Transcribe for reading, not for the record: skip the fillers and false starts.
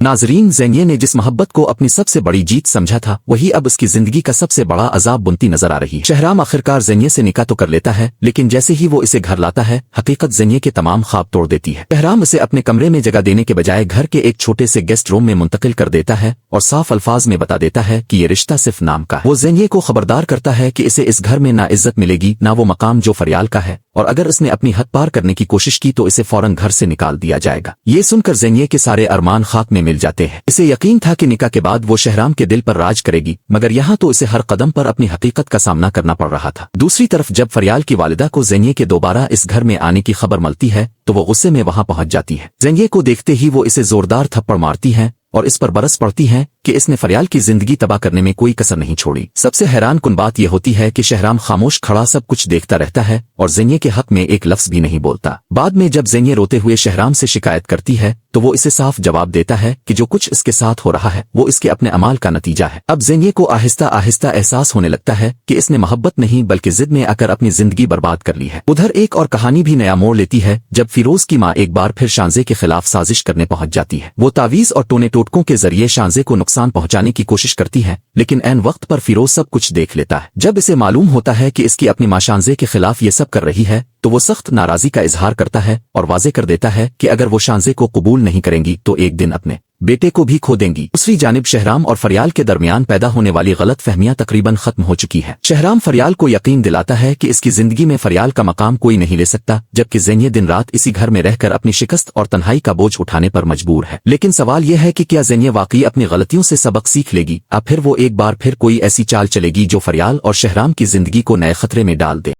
नाजरीन, ज़ेनिये ने जिस मोहब्बत को अपनी सबसे बड़ी जीत समझा था, वही अब उसकी जिंदगी का सबसे बड़ा अजाब बुनती नजर आ रही है। शहराम आखिरकार ज़ेनिये से निकाह तो कर लेता है, लेकिन जैसे ही वो इसे घर लाता है, हकीकत ज़ेनिये के तमाम ख्वाब तोड़ देती है। शहराम उसे अपने कमरे में जगह देने के बजाय घर के एक छोटे से गेस्ट रूम में मुंतकिल कर देता है और साफ अल्फाज में बता देता है कि ये रिश्ता सिर्फ नाम का है। वो ज़ेनिये को खबरदार करता है कि इसे इस घर में ना इज्जत मिलेगी, ना वो मकाम जो फरियाल का है, और अगर इसने अपनी हद पार करने की कोशिश की तो इसे फौरन घर से निकाल दिया जाएगा। ये सुनकर ज़ेनिये के सारे अरमान खाक में मिल जाते हैं। इसे यकीन था कि निकाह के बाद वो शहराम के दिल पर राज करेगी, मगर यहाँ तो इसे हर कदम पर अपनी हकीकत का सामना करना पड़ रहा था। दूसरी तरफ जब फरियाल की वालिदा को ज़ेनिये के दोबारा इस घर में आने की खबर मिलती है तो वो गुस्से में वहां पहुंच जाती है। ज़ेनिये को देखते ही वो इसे जोरदार थप्पड़ मारती है और इस पर बरस पड़ती है कि इसने फरियाल की जिंदगी तबाह करने में कोई कसर नहीं छोड़ी। सबसे हैरान कुन बात यह होती है कि शहराम खामोश खड़ा सब कुछ देखता रहता है और ज़ेनिये के हक में एक लफ्ज भी नहीं बोलता। बाद में जब ज़ेनिये रोते हुए शहराम से शिकायत करती है तो वो इसे साफ जवाब देता है कि जो कुछ इसके साथ हो रहा है वो इसके अपने अमाल का नतीजा है। अब ज़ेनिये को आहिस्ता आहिस्ता एहसास होने लगता है कि इसने मोहब्बत नहीं बल्कि जिद में आकर अपनी जिंदगी बर्बाद कर ली है। उधर एक और कहानी भी नया मोड़ लेती है जब फिरोज की माँ एक बार फिर शांजे के खिलाफ साजिश करने पहुंच जाती है। वो तावीज और टोने टोटकों के जरिए शांजे को नुकसान पहुंचाने की कोशिश करती है, लेकिन ऐन वक्त पर फिरोज सब कुछ देख लेता है। जब इसे मालूम होता है कि इसकी अपनी माँ शांजे के खिलाफ ये सब कर रही है तो वो सख्त नाराजगी का इजहार करता है और वाजे कर देता है कि अगर वो शांजे को कबूल नहीं करेंगी तो एक दिन अपने बेटे को भी खो देंगी। दूसरी जानिब शहराम और फरियाल के दरमियान पैदा होने वाली गलत फहमियां तकरीबन खत्म हो चुकी है। शहराम फरियाल को यकीन दिलाता है कि इसकी जिंदगी में फरियाल का मकाम कोई नहीं ले सकता, जबकि ज़ेनिये दिन रात इसी घर में रहकर अपनी शिकस्त और तन्हाई का बोझ उठाने पर मजबूर है। लेकिन सवाल यह है कि क्या ज़ेनिये वाकई अपनी गलतियों से सबक सीख लेगी या फिर वो एक बार फिर कोई ऐसी चाल चलेगी जो फरियाल और शहराम की जिंदगी को नए खतरे में डाल दे।